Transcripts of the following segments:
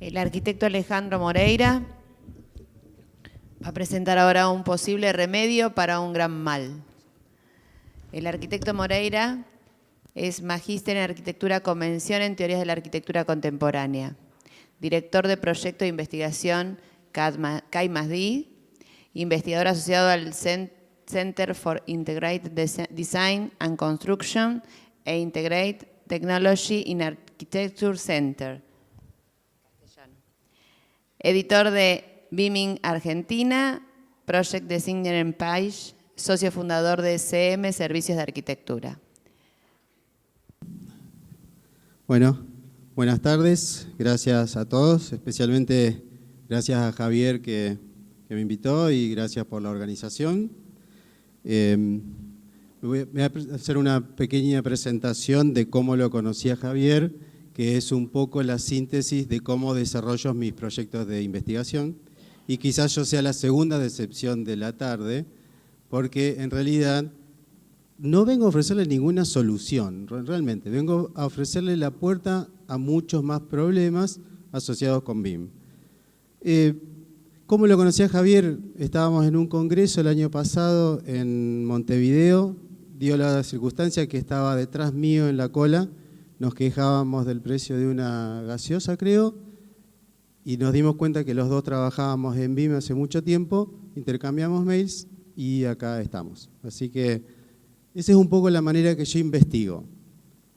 El arquitecto Alejandro Moreira va a presentar ahora un posible remedio para un gran mal. El arquitecto Moreira es magíster en arquitectura con mención en teorías de la arquitectura contemporánea, director de proyecto de investigación CAI+D, investigador asociado al Center for Integrated Design and Construction e Integrated Technology in Architecture Center. Editor de Beaming Argentina, Project Designer en Page, socio fundador de CM Servicios de Arquitectura. Bueno, buenas tardes, gracias a todos, especialmente gracias a Javier que me invitó y gracias por la organización. Voy a hacer una pequeña presentación de cómo lo conocí a Javier, que es un poco la síntesis de cómo desarrollo mis proyectos de investigación. Y quizás yo sea la segunda decepción de la tarde, porque en realidad no vengo a ofrecerle ninguna solución, realmente. Vengo a ofrecerle la puerta a muchos más problemas asociados con BIM. ¿Cómo lo conocí a Javier? Estábamos en un congreso el año pasado en Montevideo, dio la circunstancia que estaba detrás mío en la cola, nos quejábamos del precio de una gaseosa, creo, y nos dimos cuenta que los dos trabajábamos en BIM hace mucho tiempo, intercambiamos mails y acá estamos. Así que esa es un poco la manera que yo investigo.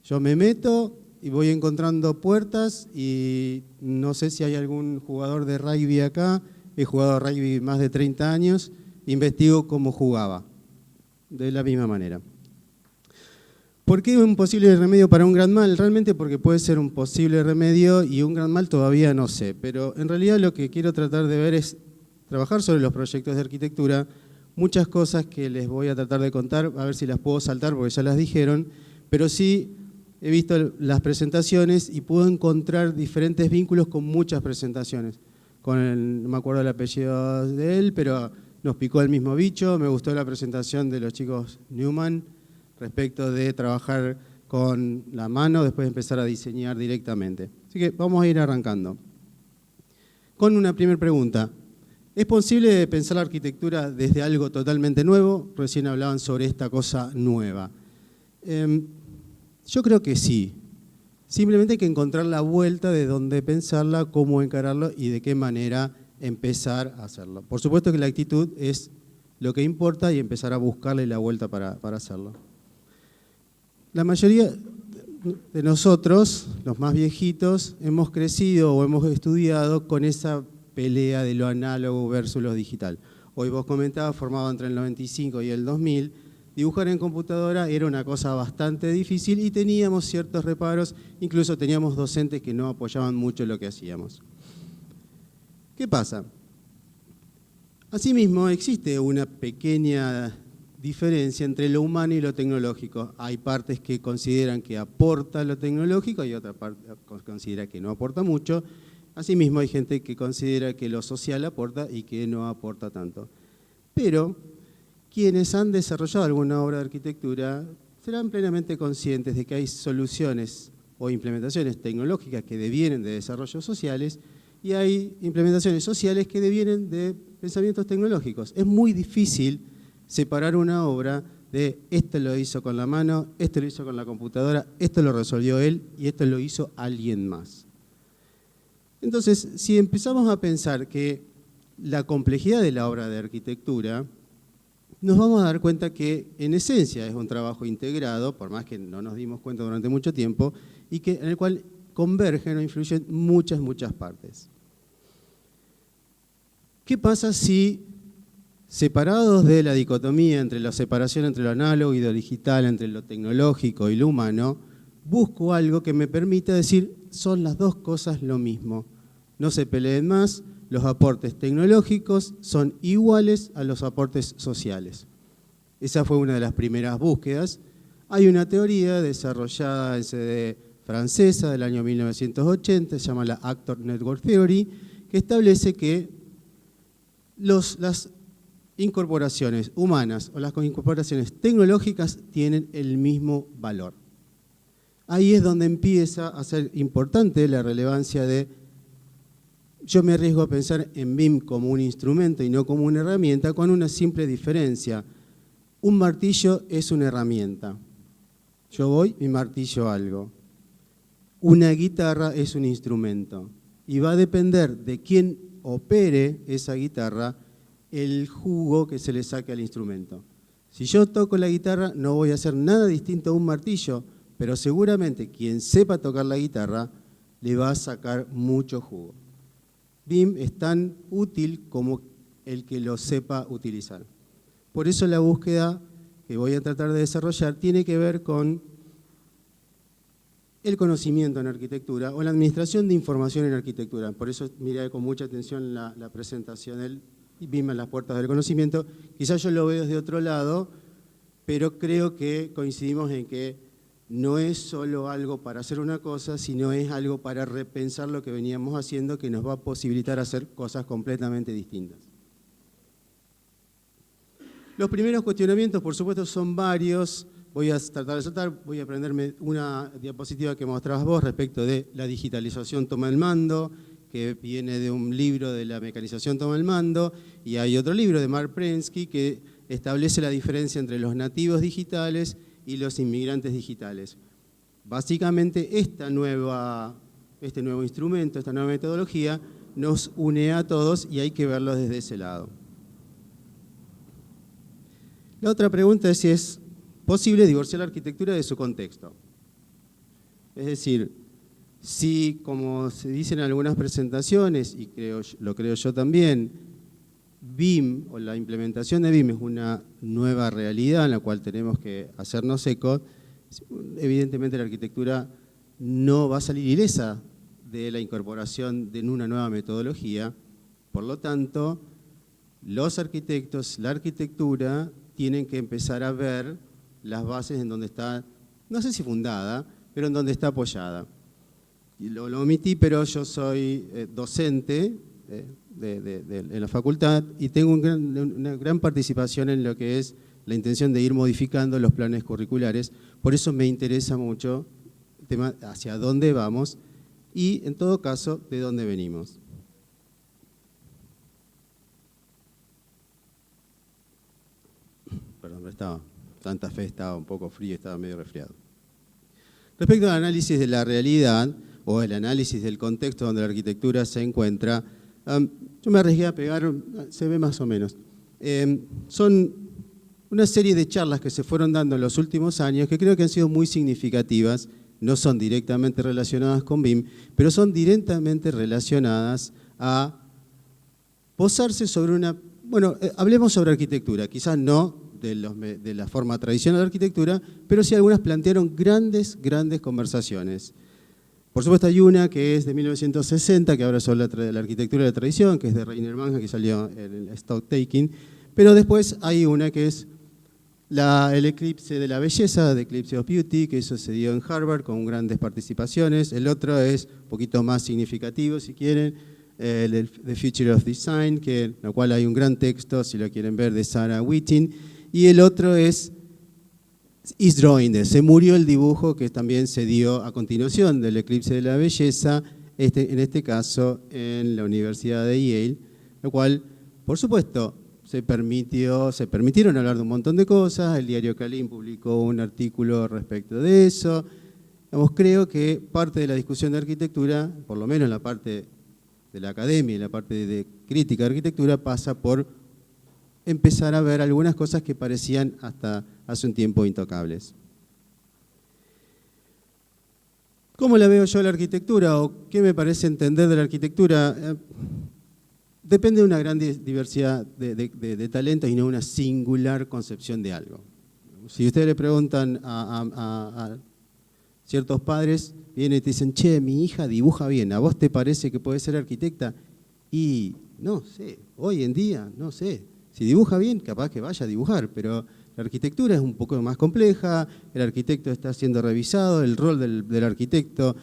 Yo me meto y voy encontrando puertas y no sé si hay algún jugador de rugby acá, he jugado rugby más de 30 años, investigo cómo jugaba, de la misma manera. ¿Por qué un posible remedio para un gran mal? Realmente porque puede ser un posible remedio y un gran mal todavía no sé, pero en realidad lo que quiero tratar de ver es trabajar sobre los proyectos de arquitectura, muchas cosas que les voy a tratar de contar, a ver si las puedo saltar porque ya las dijeron, pero sí he visto las presentaciones y puedo encontrar diferentes vínculos con muchas presentaciones. No me acuerdo el apellido de él, pero nos picó el mismo bicho, me gustó la presentación de los chicos Newman, respecto de trabajar con la mano, después de empezar a diseñar directamente. Así que vamos a ir arrancando. Con una primera pregunta. ¿Es posible pensar la arquitectura desde algo totalmente nuevo? Recién hablaban sobre esta cosa nueva. Yo creo que sí. Simplemente hay que encontrar la vuelta de dónde pensarla, cómo encararlo y de qué manera empezar a hacerlo. Por supuesto que la actitud es lo que importa y empezar a buscarle la vuelta para hacerlo. La mayoría de nosotros, los más viejitos, hemos crecido o hemos estudiado con esa pelea de lo análogo versus lo digital. Hoy vos comentabas, formado entre el 95 y el 2000, dibujar en computadora era una cosa bastante difícil y teníamos ciertos reparos, incluso teníamos docentes que no apoyaban mucho lo que hacíamos. ¿Qué pasa? Asimismo, existe una pequeña diferencia entre lo humano y lo tecnológico. Hay partes que consideran que aporta lo tecnológico y otra parte considera que no aporta mucho. Asimismo, hay gente que considera que lo social aporta y que no aporta tanto. Pero quienes han desarrollado alguna obra de arquitectura serán plenamente conscientes de que hay soluciones o implementaciones tecnológicas que devienen de desarrollos sociales y hay implementaciones sociales que devienen de pensamientos tecnológicos. Es muy difícil separar una obra de esto lo hizo con la mano, esto lo hizo con la computadora, esto lo resolvió él y esto lo hizo alguien más. Entonces, si empezamos a pensar que la complejidad de la obra de arquitectura, nos vamos a dar cuenta que en esencia es un trabajo integrado, por más que no nos dimos cuenta durante mucho tiempo, y que, en el cual convergen o influyen muchas partes. ¿Qué pasa si, separados de la dicotomía entre la separación entre lo análogo y lo digital, entre lo tecnológico y lo humano, busco algo que me permita decir, son las dos cosas lo mismo. No se peleen más, los aportes tecnológicos son iguales a los aportes sociales. Esa fue una de las primeras búsquedas. Hay una teoría desarrollada en sede francesa del año 1980, se llama la Actor Network Theory, que establece que las incorporaciones humanas o las incorporaciones tecnológicas tienen el mismo valor. Ahí es donde empieza a ser importante la relevancia de yo me arriesgo a pensar en BIM como un instrumento y no como una herramienta, con una simple diferencia. Un martillo es una herramienta. Yo voy y martillo algo. Una guitarra es un instrumento. Y va a depender de quién opere esa guitarra, el jugo que se le saque al instrumento. Si yo toco la guitarra, no voy a hacer nada distinto a un martillo, pero seguramente quien sepa tocar la guitarra le va a sacar mucho jugo. BIM es tan útil como el que lo sepa utilizar. Por eso la búsqueda que voy a tratar de desarrollar tiene que ver con el conocimiento en arquitectura o la administración de información en arquitectura. Por eso miré con mucha atención la presentación del BIM en las puertas del conocimiento. Quizás yo lo veo desde otro lado, pero creo que coincidimos en que no es solo algo para hacer una cosa, sino es algo para repensar lo que veníamos haciendo, que nos va a posibilitar hacer cosas completamente distintas. Los primeros cuestionamientos, por supuesto, son varios. Voy a tratar de saltar, voy a aprenderme una diapositiva que mostrabas vos respecto de la digitalización toma el mando, que viene de un libro de la mecanización toma el mando, y hay otro libro de Mark Prensky que establece la diferencia entre los nativos digitales y los inmigrantes digitales. Básicamente este nuevo instrumento, esta nueva metodología, nos une a todos y hay que verlo desde ese lado. La otra pregunta es si es posible divorciar la arquitectura de su contexto. Es decir, si, como se dice en algunas presentaciones, y lo creo yo también, BIM o la implementación de BIM es una nueva realidad en la cual tenemos que hacernos eco, evidentemente la arquitectura no va a salir ilesa de la incorporación de una nueva metodología. Por lo tanto, los arquitectos, la arquitectura, tienen que empezar a ver las bases en donde está, no sé si fundada, pero en donde está apoyada. Y lo omití, pero yo soy docente en la facultad y tengo una gran participación en lo que es la intención de ir modificando los planes curriculares. Por eso me interesa mucho el tema hacia dónde vamos y, en todo caso, de dónde venimos. Perdón, Santa Fe estaba un poco frío, estaba medio resfriado. Respecto al análisis de la realidad o el análisis del contexto donde la arquitectura se encuentra, yo me arriesgué a pegar, se ve más o menos. Son una serie de charlas que se fueron dando en los últimos años que creo que han sido muy significativas, no son directamente relacionadas con BIM, pero son directamente relacionadas a posarse sobre una... Bueno, hablemos sobre arquitectura, quizás no de la forma tradicional de arquitectura, pero sí algunas plantearon grandes conversaciones. Por supuesto hay una que es de 1960, que habla sobre la arquitectura de la tradición, que es de Rainer Manga, que salió en el Stock Taking, pero después hay una que es el eclipse de la belleza, The Eclipse of Beauty, que eso se dio en Harvard con grandes participaciones. El otro es un poquito más significativo, si quieren, The Future of Design, en lo cual hay un gran texto, si lo quieren ver, de Sarah Whiting. Y el otro es Is Drawing There. Se murió el dibujo que también se dio a continuación del eclipse de la belleza, en este caso en la Universidad de Yale, lo cual, por supuesto, se permitieron hablar de un montón de cosas. El diario Clarín publicó un artículo respecto de eso. Creo que parte de la discusión de arquitectura, por lo menos en la parte de la academia y la parte de crítica de arquitectura, pasa por empezar a ver algunas cosas que parecían hasta hace un tiempo intocables. ¿Cómo la veo yo la arquitectura o qué me parece entender de la arquitectura? Depende de una gran diversidad de talentos y no una singular concepción de algo. Si ustedes le preguntan a ciertos padres, vienen y te dicen, che, mi hija dibuja bien, ¿a vos te parece que puede ser arquitecta? Y no sé, hoy en día, no sé. Si dibuja bien, capaz que vaya a dibujar, pero la arquitectura es un poco más compleja, el arquitecto está siendo revisado, el rol del arquitecto,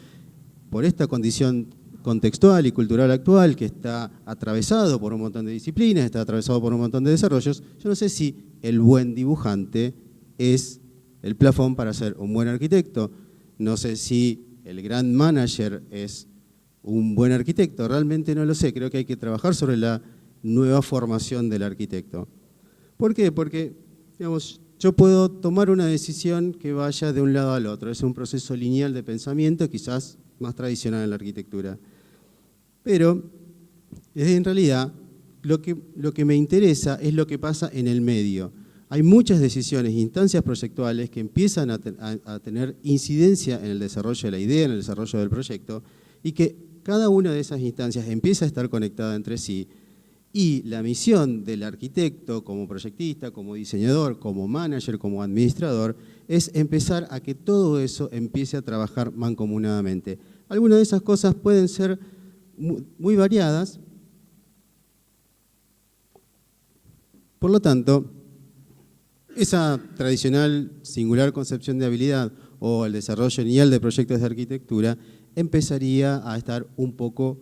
por esta condición contextual y cultural actual, que está atravesado por un montón de disciplinas, está atravesado por un montón de desarrollos, yo no sé si el buen dibujante es el plafón para ser un buen arquitecto, no sé si el gran manager es un buen arquitecto? Realmente no lo sé, creo que hay que trabajar sobre la nueva formación del arquitecto. ¿Por qué? Porque, digamos, yo puedo tomar una decisión que vaya de un lado al otro. Es un proceso lineal de pensamiento, quizás más tradicional en la arquitectura. Pero, en realidad, lo que me interesa es lo que pasa en el medio. Hay muchas decisiones, instancias proyectuales que empiezan a tener incidencia en el desarrollo de la idea, en el desarrollo del proyecto, y que cada una de esas instancias empieza a estar conectada entre sí. Y la misión del arquitecto como proyectista, como diseñador, como manager, como administrador, es empezar a que todo eso empiece a trabajar mancomunadamente. Algunas de esas cosas pueden ser muy variadas. Por lo tanto, esa tradicional singular concepción de habilidad o el desarrollo lineal de proyectos de arquitectura empezaría a estar un poco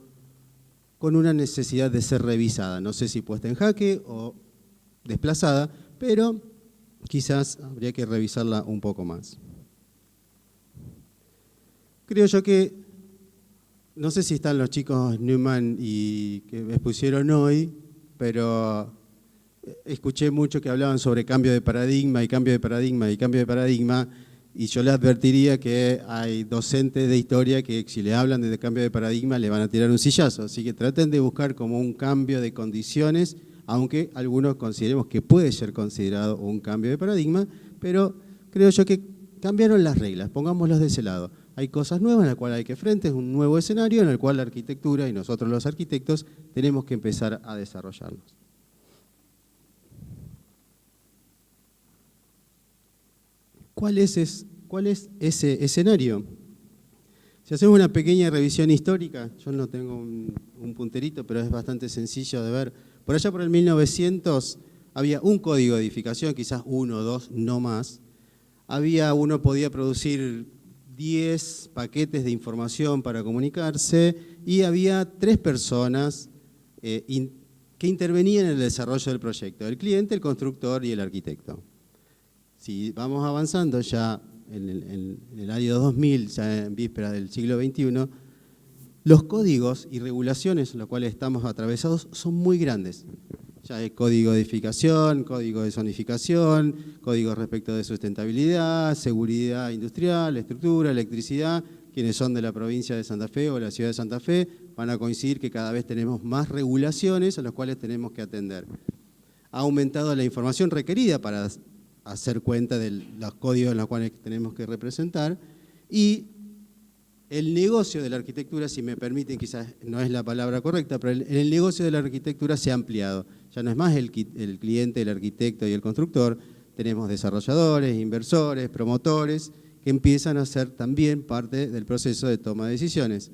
con una necesidad de ser revisada. No sé si puesta en jaque o desplazada, pero quizás habría que revisarla un poco más. Creo yo que, no sé si están los chicos Newman y que me expusieron hoy, pero escuché mucho que hablaban sobre cambio de paradigma y cambio de paradigma y cambio de paradigma, y yo les advertiría que hay docentes de historia que si le hablan de cambio de paradigma le van a tirar un sillazo, así que traten de buscar como un cambio de condiciones, aunque algunos consideremos que puede ser considerado un cambio de paradigma, pero creo yo que cambiaron las reglas, pongámoslos de ese lado. Hay cosas nuevas en las cuales hay que frente, es un nuevo escenario en el cual la arquitectura y nosotros los arquitectos tenemos que empezar a desarrollarnos. ¿Cuál es ese escenario? Si hacemos una pequeña revisión histórica, yo no tengo un punterito, pero es bastante sencillo de ver. Por allá por el 1900 había un código de edificación, quizás uno o dos, no más. Uno podía producir 10 paquetes de información para comunicarse y había 3 personas que intervenían en el desarrollo del proyecto: el cliente, el constructor y el arquitecto. Si vamos avanzando ya en el año 2000, ya en vísperas del siglo XXI, los códigos y regulaciones en los cuales estamos atravesados son muy grandes. Ya hay código de edificación, código de zonificación, códigos respecto de sustentabilidad, seguridad industrial, estructura, electricidad. Quienes son de la provincia de Santa Fe o de la ciudad de Santa Fe van a coincidir que cada vez tenemos más regulaciones a las cuales tenemos que atender. Ha aumentado la información requerida para hacer cuenta de los códigos en los cuales tenemos que representar, y el negocio de la arquitectura, si me permiten, quizás no es la palabra correcta, pero el negocio de la arquitectura se ha ampliado. Ya no es más el cliente, el arquitecto y el constructor, tenemos desarrolladores, inversores, promotores, que empiezan a ser también parte del proceso de toma de decisiones.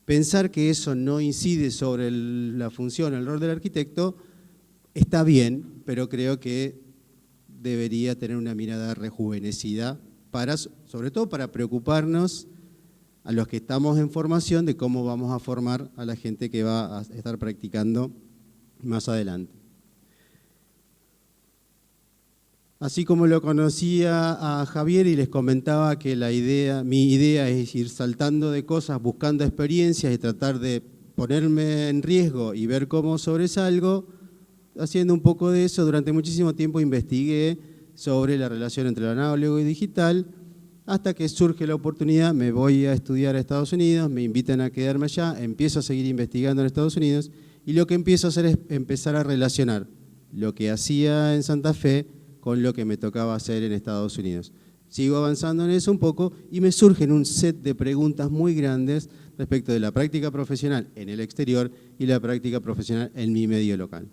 Pensar que eso no incide sobre la función, el rol del arquitecto, está bien, pero creo que debería tener una mirada rejuvenecida, sobre todo para preocuparnos a los que estamos en formación de cómo vamos a formar a la gente que va a estar practicando más adelante. Así como lo conocía a Javier y les comentaba que mi idea es ir saltando de cosas, buscando experiencias y tratar de ponerme en riesgo y ver cómo sobresalgo. Haciendo un poco de eso, durante muchísimo tiempo investigué sobre la relación entre lo análogo y digital, hasta que surge la oportunidad, me voy a estudiar a Estados Unidos, me invitan a quedarme allá, empiezo a seguir investigando en Estados Unidos, y lo que empiezo a hacer es empezar a relacionar lo que hacía en Santa Fe con lo que me tocaba hacer en Estados Unidos. Sigo avanzando en eso un poco y me surgen un set de preguntas muy grandes respecto de la práctica profesional en el exterior y la práctica profesional en mi medio local.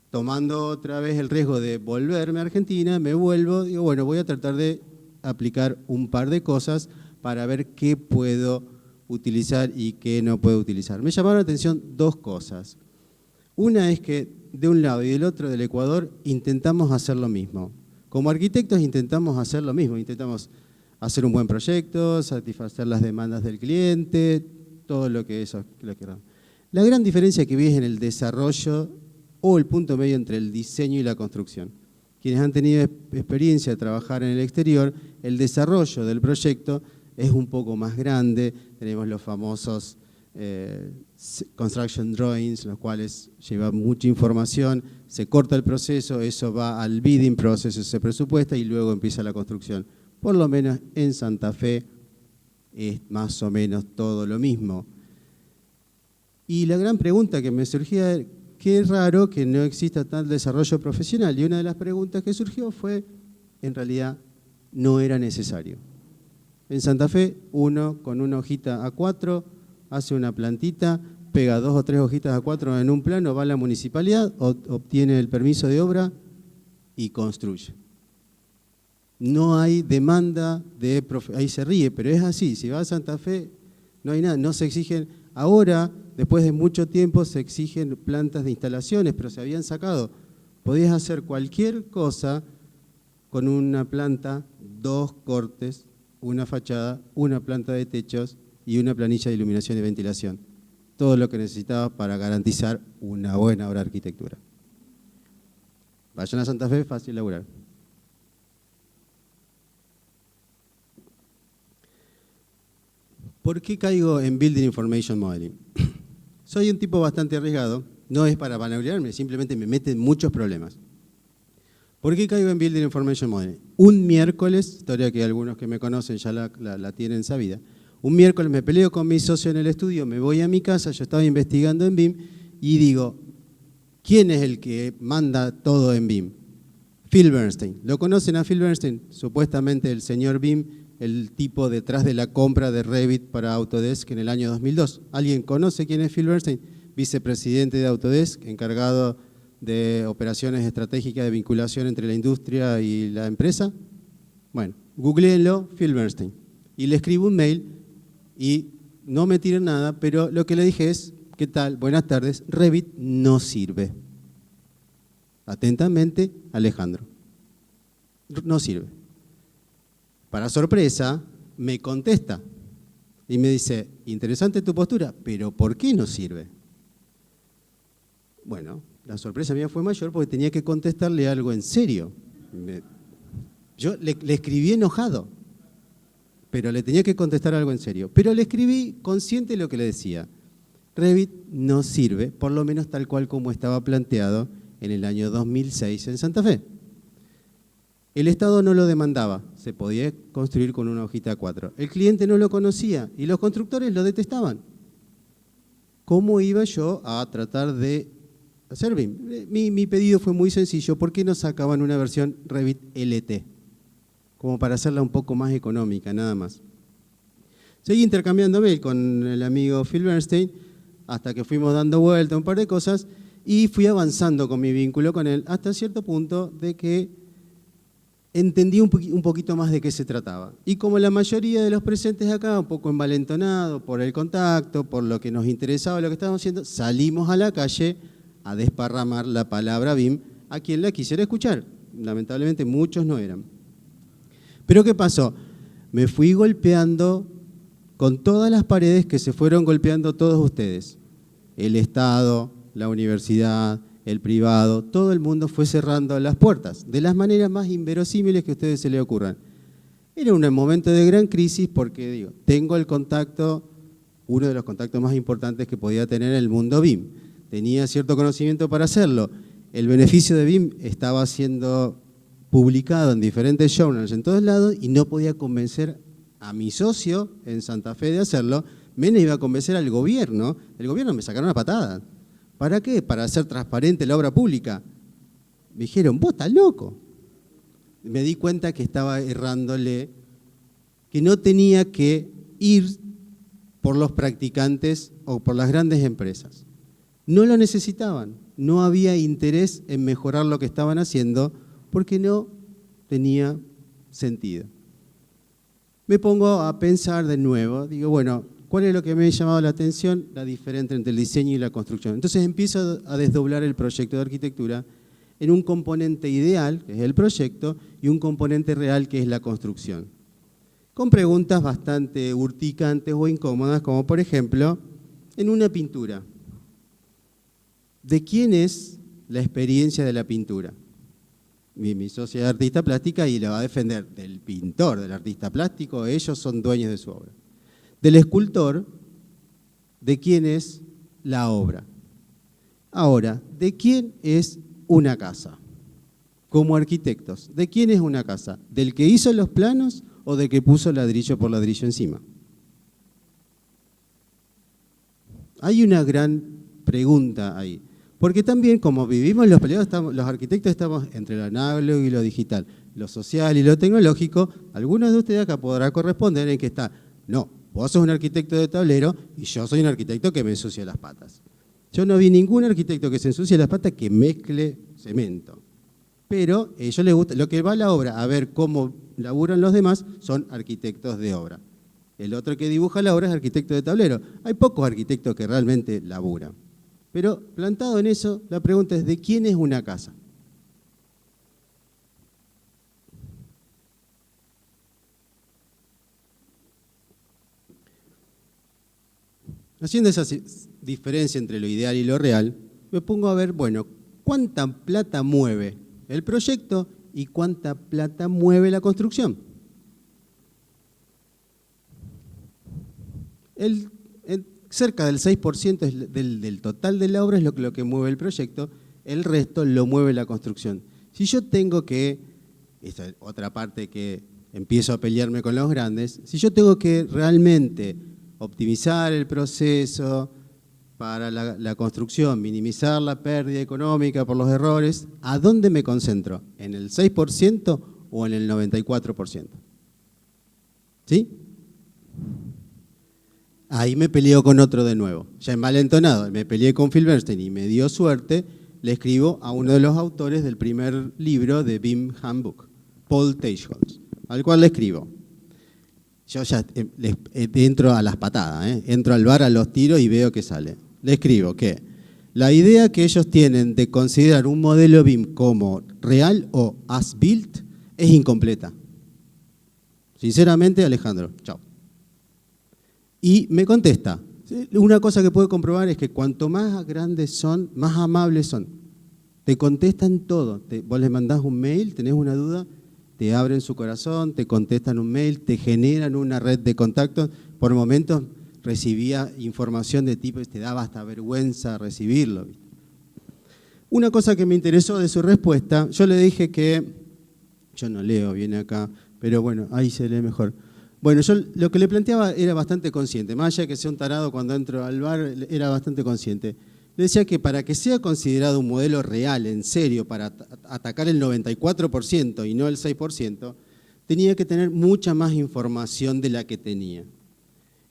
Tomando otra vez el riesgo de volverme a Argentina, me vuelvo, digo, bueno, voy a tratar de aplicar un par de cosas para ver qué puedo utilizar y qué no puedo utilizar. Me llamaron la atención 2 cosas. Una es que de un lado y del otro del Ecuador intentamos hacer lo mismo. Como arquitectos intentamos hacer lo mismo, intentamos hacer un buen proyecto, satisfacer las demandas del cliente, todo lo que eso. La gran diferencia que vi es en el desarrollo o el punto medio entre el diseño y la construcción. Quienes han tenido experiencia de trabajar en el exterior, el desarrollo del proyecto es un poco más grande, tenemos los famosos construction drawings, los cuales lleva mucha información, se corta el proceso, eso va al bidding process, se presupuesta y luego empieza la construcción. Por lo menos en Santa Fe es más o menos todo lo mismo. Y la gran pregunta que me surgía es, qué raro que no exista tal desarrollo profesional. Y una de las preguntas que surgió fue, en realidad, no era necesario. En Santa Fe, uno con una hojita A4 hace una plantita, pega 2 o 3 hojitas A4 en un plano, va a la municipalidad, obtiene el permiso de obra y construye. No hay demanda de... Ahí se ríe, pero es así. Si va a Santa Fe, no hay nada. No se exigen... Ahora, después de mucho tiempo, se exigen plantas de instalaciones, pero se habían sacado. Podías hacer cualquier cosa con una planta, 2 cortes, una fachada, una planta de techos y una planilla de iluminación y ventilación. Todo lo que necesitabas para garantizar una buena obra de arquitectura. Vayan a Santa Fe, fácil laburar. ¿Por qué caigo en Building Information Modeling? Soy un tipo bastante arriesgado, no es para vanagloriarme, simplemente me mete en muchos problemas. ¿Por qué caigo en Building Information Modeling? Un miércoles, historia que algunos que me conocen ya la tienen sabida, un miércoles me peleo con mi socio en el estudio, me voy a mi casa, yo estaba investigando en BIM y digo, ¿quién es el que manda todo en BIM? Phil Bernstein. ¿Lo conocen a Phil Bernstein? Supuestamente el señor BIM, el tipo detrás de la compra de Revit para Autodesk en el año 2002. ¿Alguien conoce quién es Phil Bernstein? Vicepresidente de Autodesk, encargado de operaciones estratégicas de vinculación entre la industria y la empresa. Bueno, googleenlo, Phil Bernstein. Y le escribo un mail y no me tiren nada, pero lo que le dije es, ¿qué tal? Buenas tardes, Revit no sirve. Atentamente, Alejandro. No sirve. Para sorpresa, me contesta y me dice, interesante tu postura, pero ¿por qué no sirve? Bueno, la sorpresa mía fue mayor porque tenía que contestarle algo en serio. Yo le escribí enojado, pero le tenía que contestar algo en serio. Pero le escribí consciente de lo que le decía. Revit no sirve, por lo menos tal cual como estaba planteado en el año 2006 en Santa Fe. El Estado no lo demandaba, se podía construir con una hojita A4. El cliente no lo conocía y los constructores lo detestaban. ¿Cómo iba yo a tratar de hacer BIM? Mi pedido fue muy sencillo. ¿Por qué no sacaban una versión Revit LT? Como para hacerla un poco más económica, nada más. Seguí intercambiando mail con el amigo Phil Bernstein hasta que fuimos dando vuelta un par de cosas y fui avanzando con mi vínculo con él hasta cierto punto de que entendí un poquito más de qué se trataba. Y como la mayoría de los presentes acá, un poco envalentonado por el contacto, por lo que nos interesaba, lo que estábamos haciendo, salimos a la calle a desparramar la palabra BIM a quien la quisiera escuchar. Lamentablemente muchos no eran. Pero ¿qué pasó? Me fui golpeando con todas las paredes que se fueron golpeando todos ustedes. El Estado, la universidad, el privado, todo el mundo fue cerrando las puertas, de las maneras más inverosímiles que a ustedes se les ocurran. Era un momento de gran crisis porque, digo, tengo el contacto, uno de los contactos más importantes que podía tener el mundo BIM. Tenía cierto conocimiento para hacerlo. El beneficio de BIM estaba siendo publicado en diferentes journals en todos lados y no podía convencer a mi socio en Santa Fe de hacerlo, menos iba a convencer al gobierno. El gobierno me sacaron una patada. ¿Para qué? Para hacer transparente la obra pública. Me dijeron, vos estás loco. Me di cuenta que estaba errándole, que no tenía que ir por los practicantes o por las grandes empresas. No lo necesitaban, no había interés en mejorar lo que estaban haciendo porque no tenía sentido. Me pongo a pensar de nuevo, digo, bueno, ¿cuál es lo que me ha llamado la atención? La diferencia entre el diseño y la construcción. Entonces empiezo a desdoblar el proyecto de arquitectura en un componente ideal, que es el proyecto, y un componente real, que es la construcción. Con preguntas bastante urticantes o incómodas, como por ejemplo, en una pintura. ¿De quién es la experiencia de la pintura? Mi socia es artista plástica y la va a defender del pintor, del artista plástico, ellos son dueños de su obra. Del escultor, de quién es la obra. Ahora, ¿de quién es una casa? Como arquitectos, ¿de quién es una casa? ¿Del que hizo los planos o del que puso ladrillo por ladrillo encima? Hay una gran pregunta ahí. Porque también, como vivimos los periodos, los arquitectos estamos entre lo análogo y lo digital, lo social y lo tecnológico. Algunos de ustedes acá podrán corresponder en que está, no, vos sos un arquitecto de tablero y yo soy un arquitecto que me ensucia las patas. Yo no vi ningún arquitecto que se ensucie las patas que mezcle cemento. Pero a ellos les gusta, lo que va a la obra, a ver cómo laburan los demás, son arquitectos de obra. El otro que dibuja la obra es arquitecto de tablero. Hay pocos arquitectos que realmente laburan. Pero plantado en eso, la pregunta es, ¿de quién es una casa? Haciendo esa diferencia entre lo ideal y lo real, me pongo a ver, bueno, ¿cuánta plata mueve el proyecto y cuánta plata mueve la construcción? Cerca del 6% del total de la obra es lo que mueve el proyecto, el resto lo mueve la construcción. Si yo tengo que, esta es otra parte que empiezo a pelearme con los grandes, si yo tengo que realmente optimizar el proceso para la construcción, minimizar la pérdida económica por los errores, ¿a dónde me concentro? ¿En el 6% o en el 94%? ¿Sí? Ahí me peleó con otro de nuevo, ya envalentonado, me peleé con Phil Bernstein y me dio suerte, le escribo a uno de los autores del primer libro de BIM Handbook, Paul Teichholz, al cual le escribo. Yo ya entro a las patadas, entro al bar a los tiros y veo que sale. Le escribo que la idea que ellos tienen de considerar un modelo BIM como real o as-built es incompleta. Sinceramente, Alejandro, chao. Y me contesta, una cosa que puedo comprobar es que cuanto más grandes son, más amables son. Te contestan todo. Vos les mandás un mail, tenés una duda, te abren su corazón, te contestan un mail, te generan una red de contactos. Por momentos recibía información de tipo, te daba hasta vergüenza recibirlo. Una cosa que me interesó de su respuesta, yo le dije que, yo no leo bien acá, pero bueno, ahí se lee mejor. Bueno, yo lo que le planteaba era bastante consciente, más allá de que sea un tarado cuando entro al bar, era bastante consciente. Le decía que para que sea considerado un modelo real, en serio, para atacar el 94% y no el 6%, tenía que tener mucha más información de la que tenía.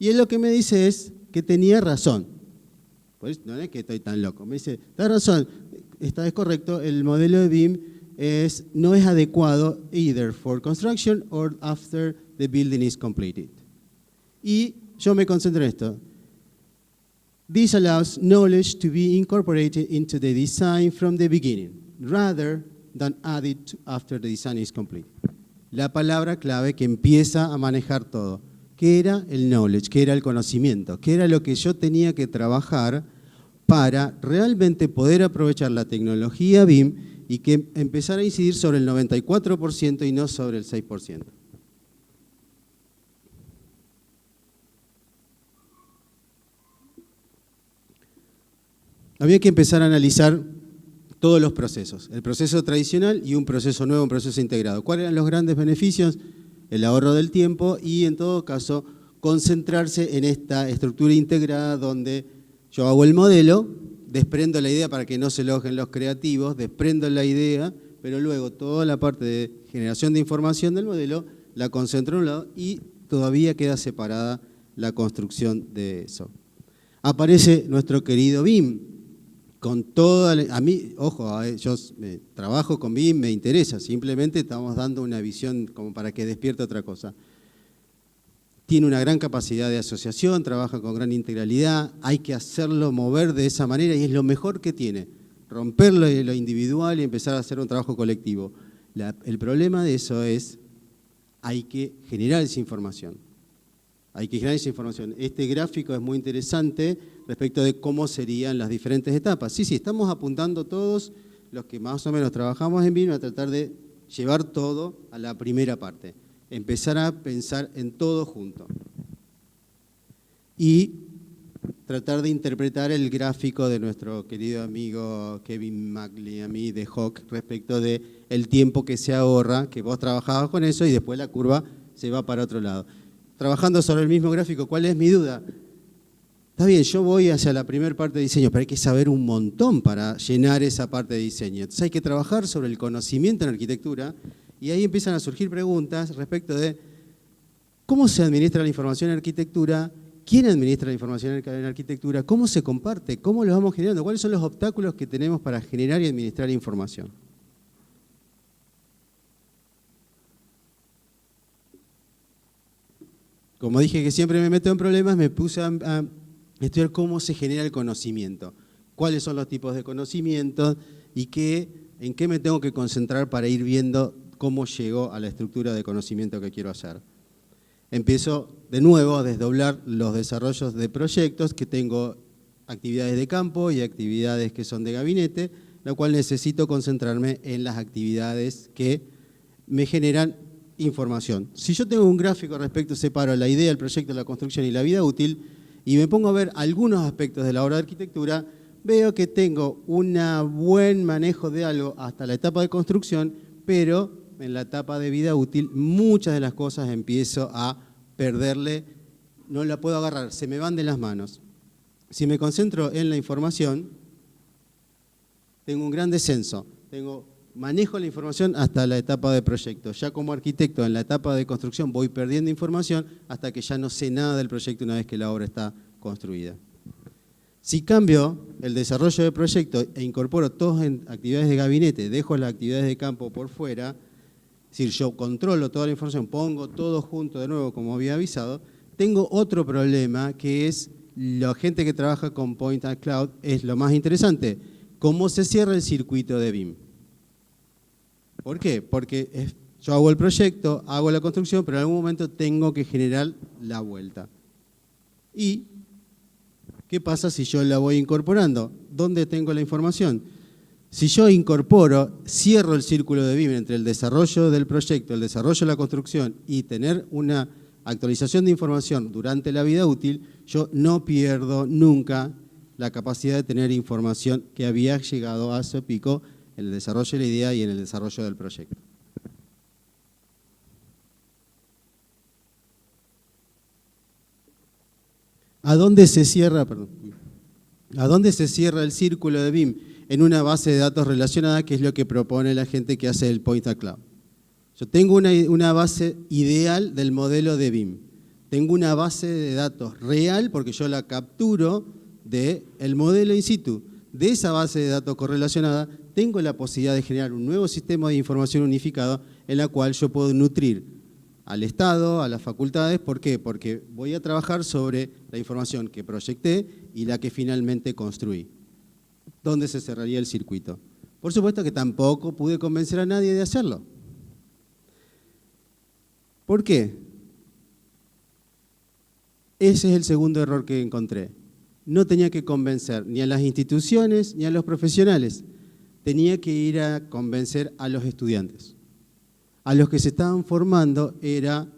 Y él lo que me dice es que tenía razón. Pues no es que estoy tan loco. Me dice, tenés razón, es correcto, el modelo de BIM no es adecuado either for construction or after the building is completed. Y yo me concentro en esto. This allows knowledge to be incorporated into the design from the beginning, rather than added after the design is complete. La palabra clave que empieza a manejar todo. ¿Qué era el knowledge? ¿Qué era el conocimiento? ¿Qué era lo que yo tenía que trabajar para realmente poder aprovechar la tecnología BIM y que empezara a incidir sobre el 94% y no sobre el 6%? Había que empezar a analizar todos los procesos, el proceso tradicional y un proceso nuevo, un proceso integrado. ¿Cuáles eran los grandes beneficios? El ahorro del tiempo y, en todo caso, concentrarse en esta estructura integrada donde yo hago el modelo, desprendo la idea para que no se enojen los creativos, desprendo la idea, pero luego toda la parte de generación de información del modelo la concentro en un lado y todavía queda separada la construcción de eso. Aparece nuestro querido BIM, con toda, a mí, ojo, yo trabajo con BIM, me interesa, simplemente estamos dando una visión como para que despierte otra cosa. Tiene una gran capacidad de asociación, trabaja con gran integralidad, hay que hacerlo mover de esa manera y es lo mejor que tiene, romperlo en lo individual y empezar a hacer un trabajo colectivo. El problema de eso es, hay que generar esa información. Hay que generar esa información. Este gráfico es muy interesante respecto de cómo serían las diferentes etapas. Sí, estamos apuntando todos los que más o menos trabajamos en BIM a tratar de llevar todo a la primera parte. Empezar a pensar en todo junto. Y tratar de interpretar el gráfico de nuestro querido amigo Kevin McLeamy de Hawk respecto de el tiempo que se ahorra, que vos trabajabas con eso y después la curva se va para otro lado. Trabajando sobre el mismo gráfico, ¿cuál es mi duda? Está bien, yo voy hacia la primera parte de diseño, pero hay que saber un montón para llenar esa parte de diseño. Entonces hay que trabajar sobre el conocimiento en arquitectura y ahí empiezan a surgir preguntas respecto de cómo se administra la información en arquitectura, quién administra la información en arquitectura, cómo se comparte, cómo lo vamos generando, cuáles son los obstáculos que tenemos para generar y administrar información. Como dije que siempre me meto en problemas, me puse a estudiar cómo se genera el conocimiento, cuáles son los tipos de conocimiento y en qué me tengo que concentrar para ir viendo cómo llego a la estructura de conocimiento que quiero hacer. Empiezo de nuevo a desdoblar los desarrollos de proyectos, que tengo actividades de campo y actividades que son de gabinete, lo cual necesito concentrarme en las actividades que me generan información. Si yo tengo un gráfico respecto, separo la idea, el proyecto, la construcción y la vida útil, y me pongo a ver algunos aspectos de la obra de arquitectura, veo que tengo un buen manejo de algo hasta la etapa de construcción, pero en la etapa de vida útil muchas de las cosas empiezo a perderle, no la puedo agarrar, se me van de las manos. Si me concentro en la información, tengo un gran descenso, manejo la información hasta la etapa de proyecto. Ya como arquitecto en la etapa de construcción voy perdiendo información hasta que ya no sé nada del proyecto una vez que la obra está construida. Si cambio el desarrollo del proyecto e incorporo todas en actividades de gabinete, dejo las actividades de campo por fuera, es decir, yo controlo toda la información, pongo todo junto de nuevo como había avisado, tengo otro problema que es la gente que trabaja con Point and Cloud, es lo más interesante, cómo se cierra el circuito de BIM. ¿Por qué? Porque yo hago el proyecto, hago la construcción, pero en algún momento tengo que generar la vuelta. ¿Y qué pasa si yo la voy incorporando? ¿Dónde tengo la información? Si yo incorporo, cierro el círculo de BIM entre el desarrollo del proyecto, el desarrollo de la construcción y tener una actualización de información durante la vida útil, yo no pierdo nunca la capacidad de tener información que había llegado a su pico en el desarrollo de la idea y en el desarrollo del proyecto. ¿A dónde se cierra el círculo de BIM? En una base de datos relacionada, que es lo que propone la gente que hace el Point and Cloud. Yo tengo una base ideal del modelo de BIM. Tengo una base de datos real porque yo la capturo del modelo in situ. De esa base de datos correlacionada, tengo la posibilidad de generar un nuevo sistema de información unificado en la cual yo puedo nutrir al Estado, a las facultades. ¿Por qué? Porque voy a trabajar sobre la información que proyecté y la que finalmente construí. ¿Dónde se cerraría el circuito? Por supuesto que tampoco pude convencer a nadie de hacerlo. ¿Por qué? Ese es el segundo error que encontré. No tenía que convencer ni a las instituciones ni a los profesionales. Tenía que ir a convencer a los estudiantes. A los que se estaban formando era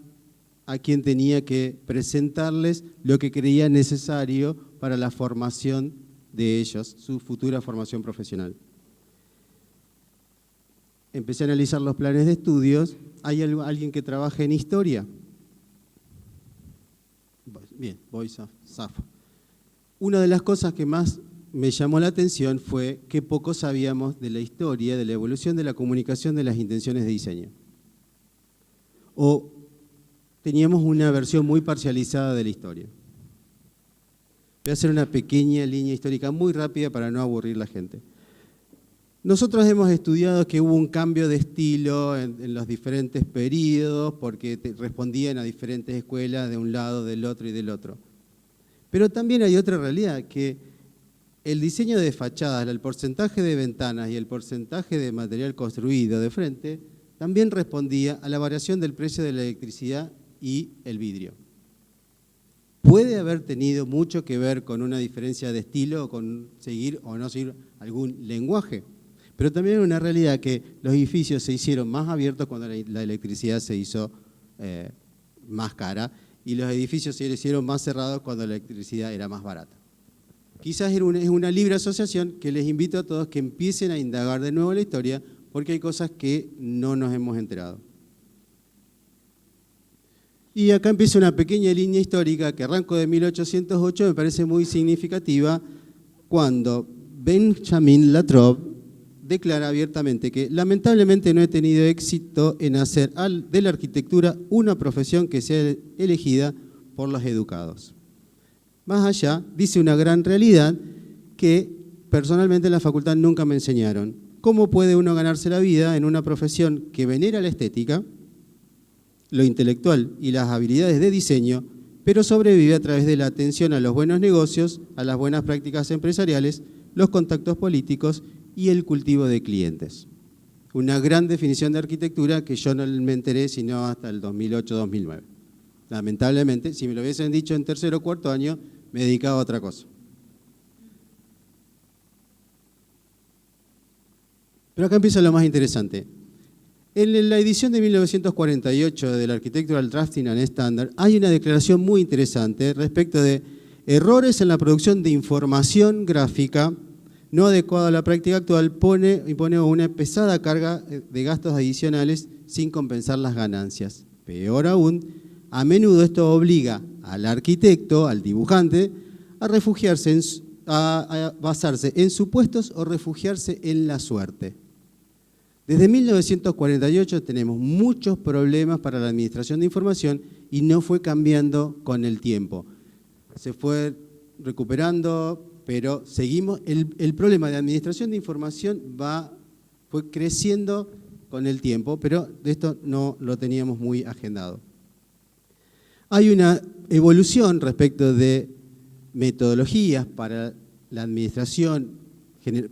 a quien tenía que presentarles lo que creía necesario para la formación de ellos, su futura formación profesional. Empecé a analizar los planes de estudios. ¿Hay alguien que trabaje en historia? Bien, voy zafo. Una de las cosas que más me llamó la atención fue que poco sabíamos de la historia, de la evolución de la comunicación de las intenciones de diseño. O teníamos una versión muy parcializada de la historia. Voy a hacer una pequeña línea histórica muy rápida para no aburrir a la gente. Nosotros hemos estudiado que hubo un cambio de estilo en los diferentes periodos porque respondían a diferentes escuelas de un lado, del otro y del otro. Pero también hay otra realidad, que el diseño de fachadas, el porcentaje de ventanas y el porcentaje de material construido de frente también respondía a la variación del precio de la electricidad y el vidrio. Puede haber tenido mucho que ver con una diferencia de estilo, o con seguir o no seguir algún lenguaje. Pero también hay una realidad que los edificios se hicieron más abiertos cuando la electricidad se hizo más cara y los edificios se hicieron más cerrados cuando la electricidad era más barata. quizás es una libre asociación que les invito a todos que empiecen a indagar de nuevo la historia, porque hay cosas que no nos hemos enterado. Y acá empieza una pequeña línea histórica que arranco de 1808, me parece muy significativa, cuando Benjamin Latrobe declara abiertamente que lamentablemente no he tenido éxito en hacer de la arquitectura una profesión que sea elegida por los educados. Más allá, dice una gran realidad que personalmente en la facultad nunca me enseñaron. ¿Cómo puede uno ganarse la vida en una profesión que venera la estética, lo intelectual y las habilidades de diseño, pero sobrevive a través de la atención a los buenos negocios, a las buenas prácticas empresariales, los contactos políticos y el cultivo de clientes? Una gran definición de arquitectura que yo no me enteré sino hasta el 2008-2009. Lamentablemente, si me lo hubiesen dicho en tercero o cuarto año, me dedicaba a otra cosa. Pero acá empieza lo más interesante. En la edición de 1948 del Architectural Drafting and Standard hay una declaración muy interesante respecto de errores en la producción de información gráfica no adecuada a la práctica actual, impone una pesada carga de gastos adicionales sin compensar las ganancias. Peor aún, a menudo esto obliga al arquitecto, al dibujante, a refugiarse, a basarse en supuestos o refugiarse en la suerte. Desde 1948 tenemos muchos problemas para la administración de información y no fue cambiando con el tiempo. Se fue recuperando, pero seguimos. El problema de administración de información fue creciendo con el tiempo, pero de esto no lo teníamos muy agendado. Hay una evolución respecto de metodologías para la administración,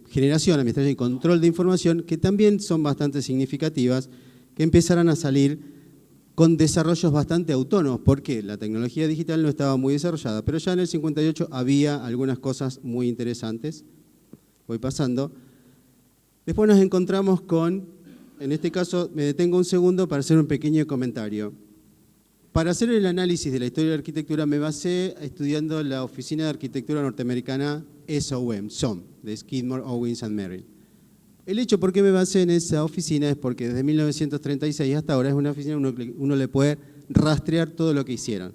generación, administración y control de información, que también son bastante significativas, que empezarán a salir con desarrollos bastante autónomos, porque la tecnología digital no estaba muy desarrollada, pero ya en el 58 había algunas cosas muy interesantes. Voy pasando. Después nos encontramos con, en este caso me detengo un segundo para hacer un pequeño comentario. Para hacer el análisis de la historia de la arquitectura me basé estudiando la Oficina de Arquitectura Norteamericana SOM, de Skidmore, Owings and Merrill. El hecho por qué me basé en esa oficina es porque desde 1936 hasta ahora es una oficina uno le puede rastrear todo lo que hicieron.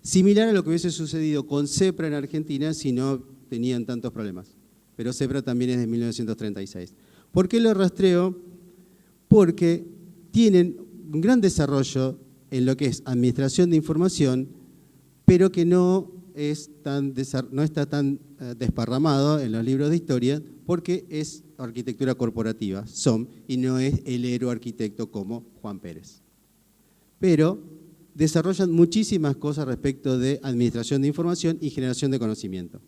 Similar a lo que hubiese sucedido con CEPRA en Argentina si no tenían tantos problemas. Pero CEPRA también es de 1936. ¿Por qué lo rastreo? Porque tienen un gran desarrollo en lo que es administración de información, pero que no está tan desparramado en los libros de historia, porque es arquitectura corporativa, SOM, y no es el héroe arquitecto como Juan Pérez. Pero desarrollan muchísimas cosas respecto de administración de información y generación de conocimiento.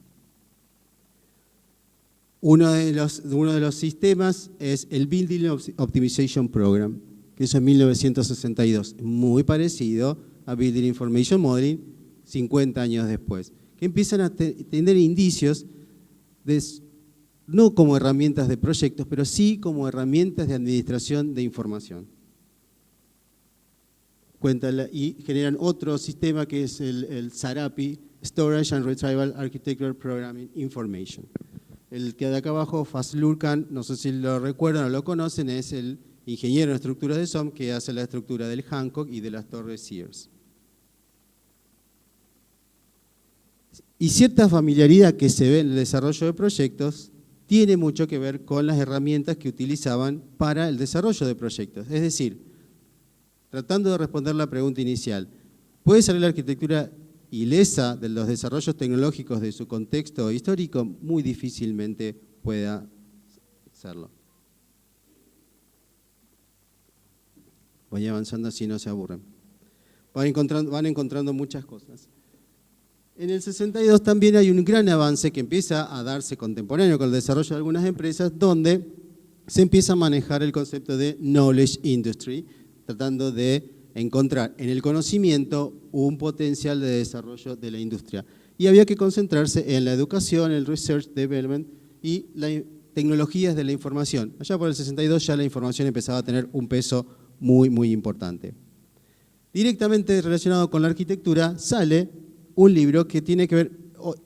Uno de los sistemas es el Building Optimization Program, que es en 1962, muy parecido a Building Information Modeling 50 años después, que empiezan a tener indicios no como herramientas de proyectos, pero sí como herramientas de administración de información. Y generan otro sistema que es el SARAPI, Storage and Retrieval Architectural Programming Information. El que de acá abajo, Fazlur Khan, no sé si lo recuerdan o lo conocen, es el ingeniero en estructuras de SOM que hace la estructura del Hancock y de las torres Sears. Y cierta familiaridad que se ve en el desarrollo de proyectos tiene mucho que ver con las herramientas que utilizaban para el desarrollo de proyectos. Es decir, tratando de responder la pregunta inicial, ¿puede salir la arquitectura ilesa de los desarrollos tecnológicos de su contexto histórico? Muy difícilmente pueda serlo. Voy avanzando así no se aburren. Van encontrando muchas cosas. En el 62 también hay un gran avance que empieza a darse contemporáneo con el desarrollo de algunas empresas, donde se empieza a manejar el concepto de Knowledge Industry, tratando de encontrar en el conocimiento un potencial de desarrollo de la industria. Y había que concentrarse en la educación, el research development y las tecnologías de la información. Allá por el 62 ya la información empezaba a tener un peso muy, muy importante. Directamente relacionado con la arquitectura sale un libro que tiene que ver,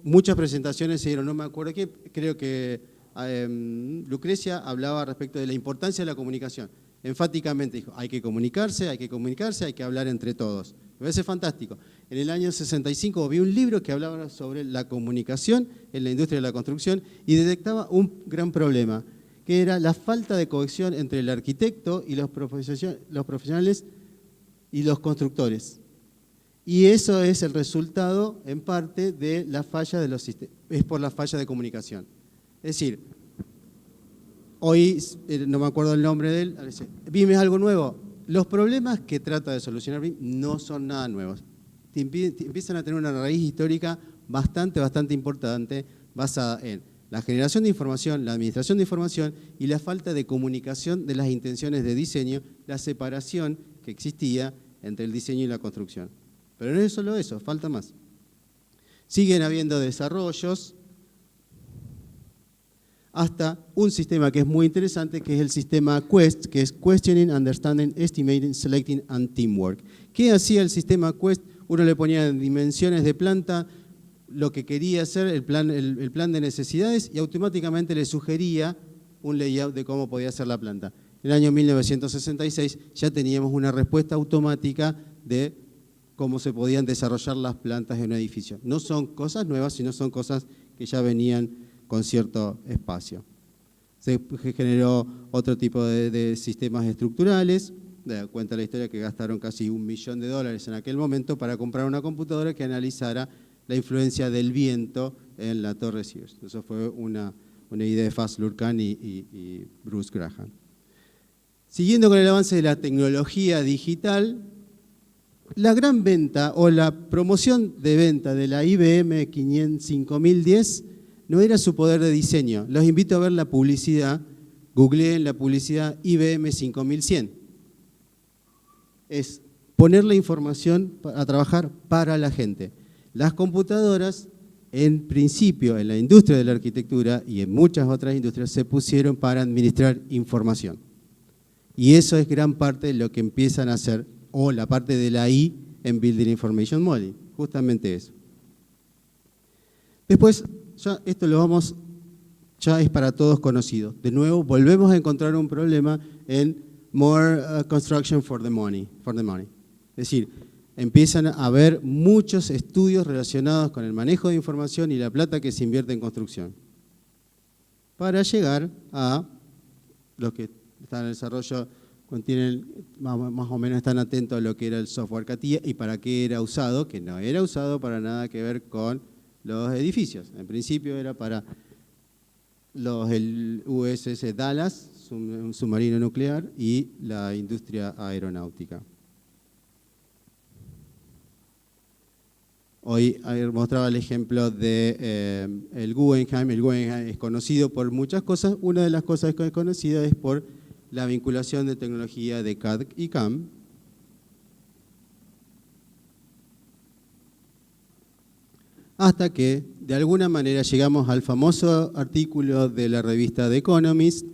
muchas presentaciones se dieron, no me acuerdo qué, creo que Lucrecia hablaba respecto de la importancia de la comunicación. Enfáticamente dijo, hay que comunicarse, hay que hablar entre todos. Me parece fantástico. En el año 65 vi un libro que hablaba sobre la comunicación en la industria de la construcción y detectaba un gran problema, que era la falta de cohesión entre el arquitecto y los profesionales y los constructores. Y eso es el resultado, en parte, de la falla de los sistemas, es por la falla de comunicación. Es decir, hoy, no me acuerdo el nombre de él, BIM es algo nuevo. Los problemas que trata de solucionar BIM no son nada nuevos. Empiezan a tener una raíz histórica bastante importante, basada en la generación de información, la administración de información y la falta de comunicación de las intenciones de diseño, la separación que existía entre el diseño y la construcción. Pero no es solo eso, falta más. Siguen habiendo desarrollos hasta un sistema que es muy interesante, que es el sistema QUEST, que es Questioning, Understanding, Estimating, Selecting and Teamwork. ¿Qué hacía el sistema QUEST? Uno le ponía dimensiones de planta, lo que quería hacer, el plan de necesidades, y automáticamente le sugería un layout de cómo podía ser la planta. En el año 1966 ya teníamos una respuesta automática de cómo se podían desarrollar las plantas en un edificio. No son cosas nuevas, sino son cosas que ya venían con cierto espacio. Se generó otro tipo de sistemas estructurales. Da cuenta la historia que gastaron casi $1 millón en aquel momento para comprar una computadora que analizara la influencia del viento en la Torre Sears. Eso fue una idea de Faz Lurkan y Bruce Graham. Siguiendo con el avance de la tecnología digital, la gran venta o la promoción de venta de la IBM 5010 no era su poder de diseño. Los invito a ver la publicidad, googleen la publicidad IBM 5100. Es poner la información a trabajar para la gente. Las computadoras, en principio, en la industria de la arquitectura y en muchas otras industrias, se pusieron para administrar información. Y eso es gran parte de lo que empiezan a hacer, o la parte de la I en Building Information Modeling, justamente eso. Después, ya esto ya es para todos conocido. De nuevo, volvemos a encontrar un problema en more construction for the money. Es decir, empiezan a haber muchos estudios relacionados con el manejo de información y la plata que se invierte en construcción, para llegar a los que están en desarrollo, más o menos están atentos a lo que era el software CATIA y para qué era usado, que no era usado para nada que ver con los edificios. En principio era para el USS Dallas, un submarino nuclear, y la industria aeronáutica. Hoy mostraba el ejemplo de el Guggenheim. El Guggenheim es conocido por muchas cosas. Una de las cosas que es conocida es por la vinculación de tecnología de CAD y CAM. Hasta que, de alguna manera, llegamos al famoso artículo de la revista The Economist,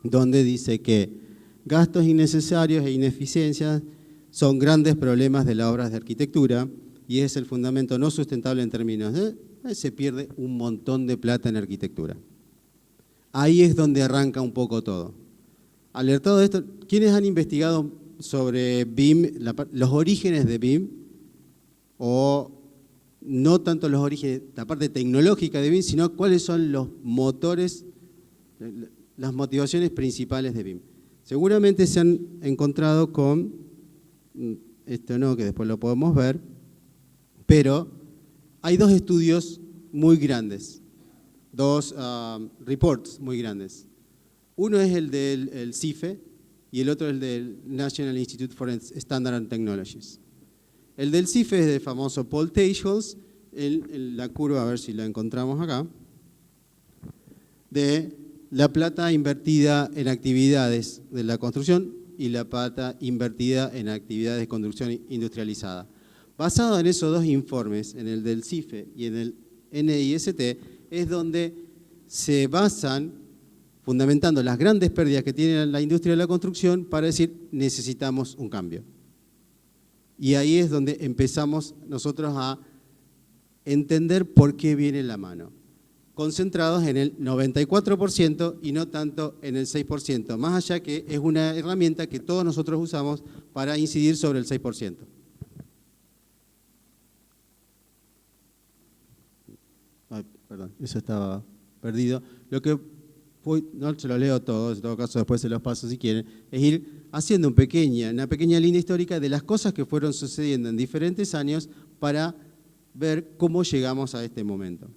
donde dice que gastos innecesarios e ineficiencias son grandes problemas de las obras de arquitectura y es el fundamento no sustentable en términos de se pierde un montón de plata en arquitectura. Ahí es donde arranca un poco todo. Alertado de esto, ¿quiénes han investigado sobre BIM, los orígenes de BIM? O no tanto los orígenes, la parte tecnológica de BIM, sino cuáles son los motores, las motivaciones principales de BIM. Seguramente se han encontrado con, esto no, que después lo podemos ver, pero hay dos estudios muy grandes, dos reports muy grandes. Uno es el del CIFE y el otro es el del National Institute for Standards and Technologies. El del CIFE es del famoso Paul Teichholz, la curva, a ver si la encontramos acá, de la plata invertida en actividades de la construcción y la plata invertida en actividades de construcción industrializada. Basado en esos dos informes, en el del CIFE y en el NIST, es donde se basan, fundamentando las grandes pérdidas que tiene la industria de la construcción, para decir, necesitamos un cambio. Y ahí es donde empezamos nosotros a entender por qué viene la mano, concentrados en el 94% y no tanto en el 6%, más allá que es una herramienta que todos nosotros usamos para incidir sobre el 6%. Ay, perdón, eso estaba perdido. Lo que no se lo leo todo, en todo caso después se los paso si quieren, es ir haciendo una pequeña línea histórica de las cosas que fueron sucediendo en diferentes años para ver cómo llegamos a este momento.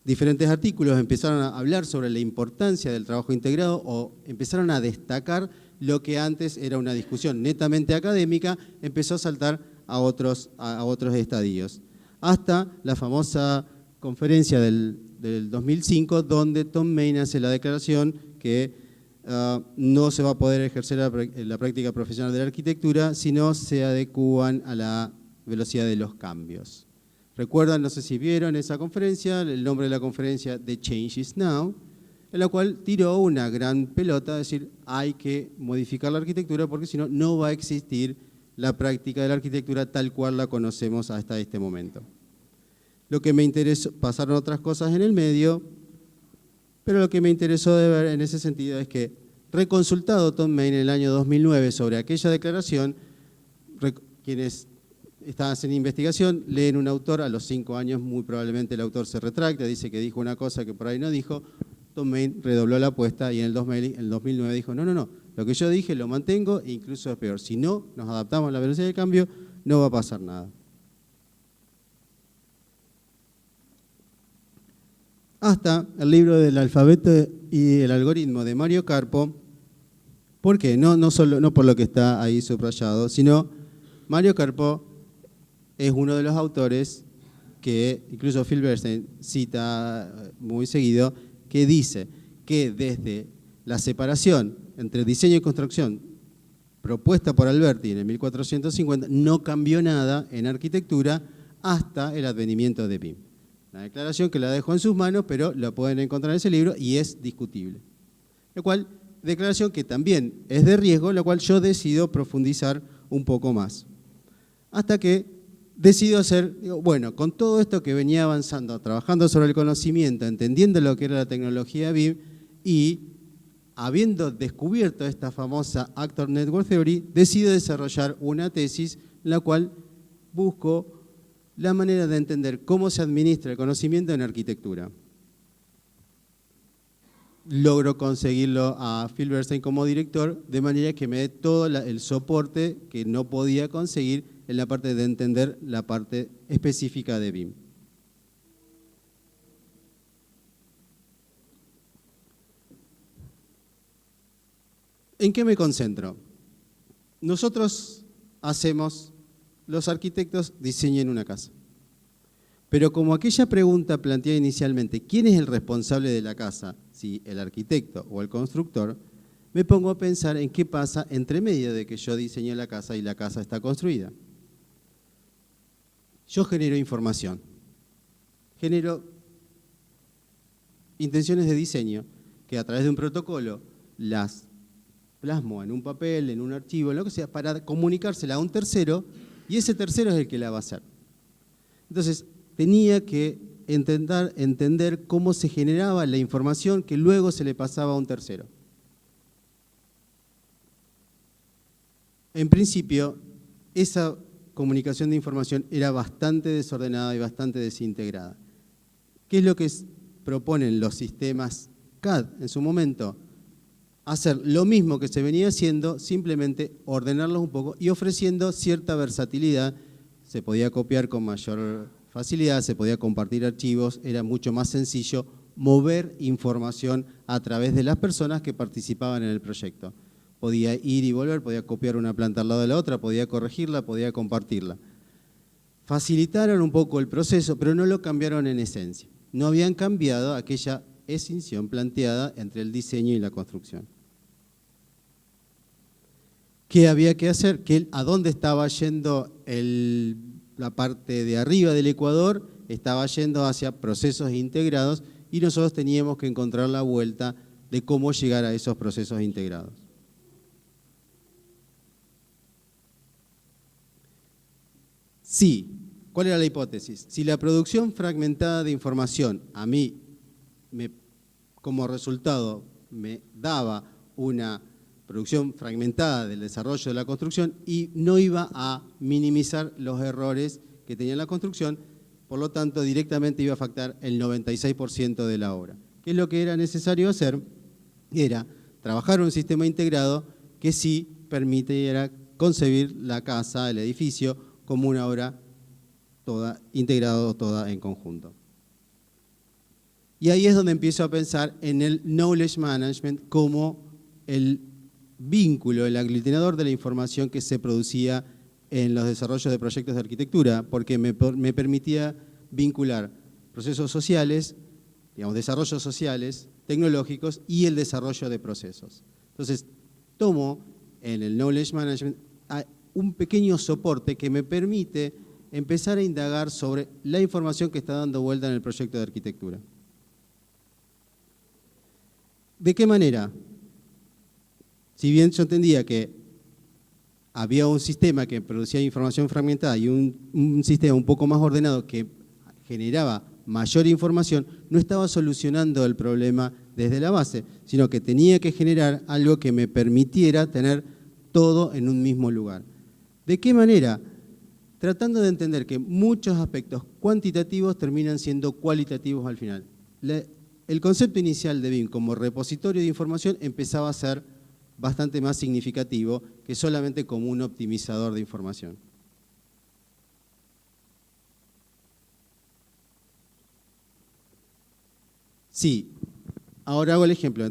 Diferentes artículos empezaron a hablar sobre la importancia del trabajo integrado o empezaron a destacar lo que antes era una discusión netamente académica, empezó a saltar a otros estadios. Hasta la famosa conferencia del 2005, donde Tom Main hace la declaración que no se va a poder ejercer la práctica profesional de la arquitectura si no se adecúan a la velocidad de los cambios. Recuerdan, no sé si vieron esa conferencia, el nombre de la conferencia, The Change is Now, en la cual tiró una gran pelota, es decir, hay que modificar la arquitectura porque si no, no va a existir la práctica de la arquitectura tal cual la conocemos hasta este momento. Lo que me interesó, pasaron otras cosas en el medio, pero lo que me interesó de ver en ese sentido es que, reconsultado Tom Main en el año 2009 sobre aquella declaración, quienes estaban haciendo investigación leen un autor, a los 5 años muy probablemente el autor se retracta, dice que dijo una cosa que por ahí no dijo. Tom Main redobló la apuesta y en el 2009 dijo, no, lo que yo dije lo mantengo e incluso es peor. Si no nos adaptamos a la velocidad del cambio, no va a pasar nada. Hasta el libro del alfabeto y el algoritmo de Mario Karpo. ¿Por qué? No por lo que está ahí subrayado, sino Mario Karpo es uno de los autores que incluso Phil Bernstein cita muy seguido, que dice que desde la separación entre diseño y construcción propuesta por Alberti en el 1450 no cambió nada en arquitectura hasta el advenimiento de BIM. Una declaración que la dejo en sus manos, pero la pueden encontrar en ese libro y es discutible. Lo cual, declaración que también es de riesgo, la cual yo decido profundizar un poco más. Hasta que decido hacer, bueno, con todo esto que venía avanzando, trabajando sobre el conocimiento, entendiendo lo que era la tecnología BIM y habiendo descubierto esta famosa Actor Network Theory, decido desarrollar una tesis en la cual busco la manera de entender cómo se administra el conocimiento en arquitectura. Logro conseguirlo a Phil Bernstein como director, de manera que me dé todo el soporte que no podía conseguir en la parte de entender la parte específica de BIM. ¿En qué me concentro? Nosotros los arquitectos diseñan una casa. Pero como aquella pregunta planteada inicialmente, ¿quién es el responsable de la casa? Si el arquitecto o el constructor, me pongo a pensar en qué pasa entre medio de que yo diseñé la casa y la casa está construida. Yo genero información, genero intenciones de diseño que a través de un protocolo las plasmo en un papel, en un archivo, en lo que sea, para comunicársela a un tercero y ese tercero es el que la va a hacer. Entonces, tenía que entender cómo se generaba la información que luego se le pasaba a un tercero. En principio, esa comunicación de información era bastante desordenada y bastante desintegrada. ¿Qué es lo que proponen los sistemas CAD en su momento? Hacer lo mismo que se venía haciendo, simplemente ordenarlos un poco y ofreciendo cierta versatilidad. Se podía copiar con mayor facilidad, se podía compartir archivos, era mucho más sencillo mover información a través de las personas que participaban en el proyecto. Podía ir y volver, podía copiar una planta al lado de la otra, podía corregirla, podía compartirla. Facilitaron un poco el proceso, pero no lo cambiaron en esencia. No habían cambiado aquella escinsión planteada entre el diseño y la construcción. ¿Qué había que hacer? ¿A dónde estaba yendo la parte de arriba del ecuador? Estaba yendo hacia procesos integrados y nosotros teníamos que encontrar la vuelta de cómo llegar a esos procesos integrados. Sí, ¿Cuál era la hipótesis? Si la producción fragmentada de información a mí, como resultado, me daba una producción fragmentada del desarrollo de la construcción y no iba a minimizar los errores que tenía la construcción, por lo tanto, directamente iba a afectar el 96% de la obra. ¿Qué es lo que era necesario hacer? Era trabajar un sistema integrado que sí permitiera concebir la casa, el edificio, como una obra toda integrada o toda en conjunto. Y ahí es donde empiezo a pensar en el knowledge management como el vínculo, el aglutinador de la información que se producía en los desarrollos de proyectos de arquitectura, porque me permitía vincular procesos sociales, digamos, desarrollos sociales, tecnológicos y el desarrollo de procesos. Entonces, tomo en el knowledge management un pequeño soporte que me permite empezar a indagar sobre la información que está dando vuelta en el proyecto de arquitectura. ¿De qué manera? Si bien yo entendía que había un sistema que producía información fragmentada y un sistema un poco más ordenado que generaba mayor información, no estaba solucionando el problema desde la base, sino que tenía que generar algo que me permitiera tener todo en un mismo lugar. ¿De qué manera? Tratando de entender que muchos aspectos cuantitativos terminan siendo cualitativos al final. El concepto inicial de BIM como repositorio de información empezaba a ser bastante más significativo que solamente como un optimizador de información. Sí, ahora hago el ejemplo.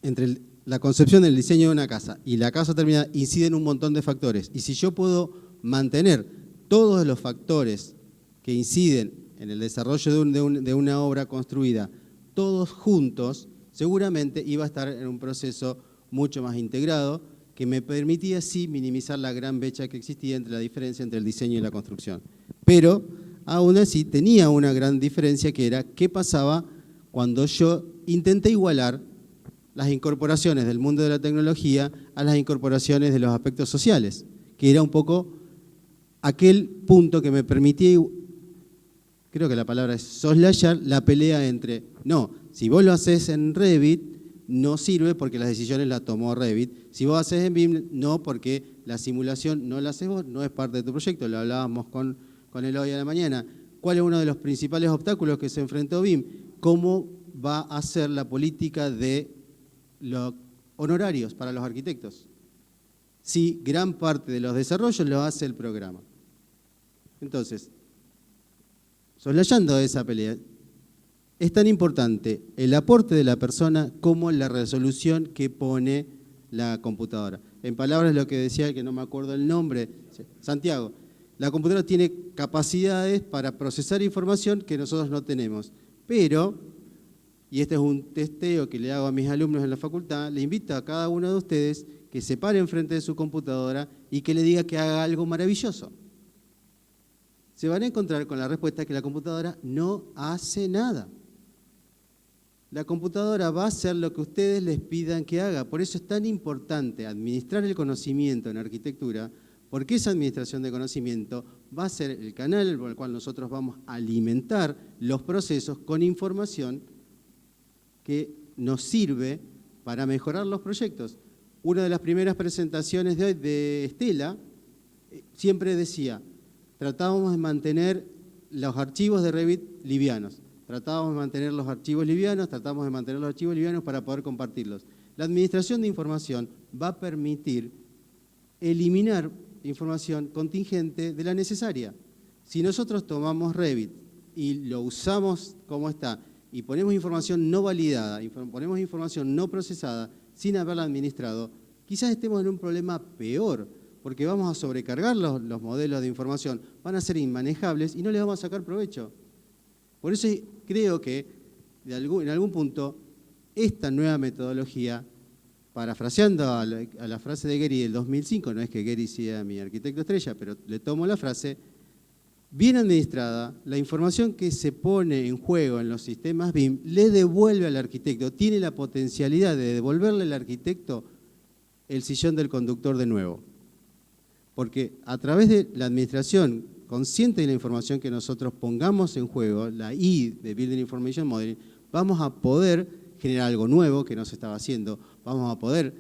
Entre la concepción del diseño de una casa y la casa terminada inciden un montón de factores. Y si yo puedo mantener todos los factores que inciden en el desarrollo de una obra construida, todos juntos, seguramente iba a estar en un proceso mucho más integrado, que me permitía sí minimizar la gran brecha que existía entre la diferencia entre el diseño y la construcción. Pero aún así tenía una gran diferencia, que era qué pasaba cuando yo intenté igualar las incorporaciones del mundo de la tecnología a las incorporaciones de los aspectos sociales, que era un poco aquel punto que me permitía, creo que la palabra es soslayar, la pelea entre, no, si vos lo haces en Revit, no sirve porque las decisiones las tomó Revit. Si vos haces en BIM, no, porque la simulación no la haces vos, no es parte de tu proyecto. Lo hablábamos con él hoy a la mañana. ¿Cuál es uno de los principales obstáculos que se enfrentó BIM? ¿Cómo va a ser la política de los honorarios para los arquitectos? Si gran parte de los desarrollos lo hace el programa. Entonces, soslayando esa pelea, es tan importante el aporte de la persona como la resolución que pone la computadora. En palabras lo que decía, que no me acuerdo el nombre, Santiago, la computadora tiene capacidades para procesar información que nosotros no tenemos, pero, y este es un testeo que le hago a mis alumnos en la facultad, le invito a cada uno de ustedes que se pare enfrente de su computadora y que le diga que haga algo maravilloso. Se van a encontrar con la respuesta que la computadora no hace nada. La computadora va a hacer lo que ustedes les pidan que haga. Por eso es tan importante administrar el conocimiento en arquitectura, porque esa administración de conocimiento va a ser el canal por el cual nosotros vamos a alimentar los procesos con información que nos sirve para mejorar los proyectos. Una de las primeras presentaciones de hoy de Estela siempre decía, tratábamos de mantener los archivos de Revit livianos. Tratábamos de mantener los archivos livianos, para poder compartirlos. La administración de información va a permitir eliminar información contingente de la necesaria. Si nosotros tomamos Revit y lo usamos como está y ponemos información no validada, ponemos información no procesada sin haberla administrado, quizás estemos en un problema peor, porque vamos a sobrecargar los modelos de información, van a ser inmanejables y no les vamos a sacar provecho. Por eso creo que en algún punto esta nueva metodología, parafraseando a la frase de Gehry del 2005, no es que Gehry sea mi arquitecto estrella, pero le tomo la frase, bien administrada, la información que se pone en juego en los sistemas BIM le devuelve al arquitecto, tiene la potencialidad de devolverle al arquitecto el sillón del conductor de nuevo. Porque a través de la administración conscientes de la información que nosotros pongamos en juego, la I de Building Information Modeling, vamos a poder generar algo nuevo que no se estaba haciendo, vamos a poder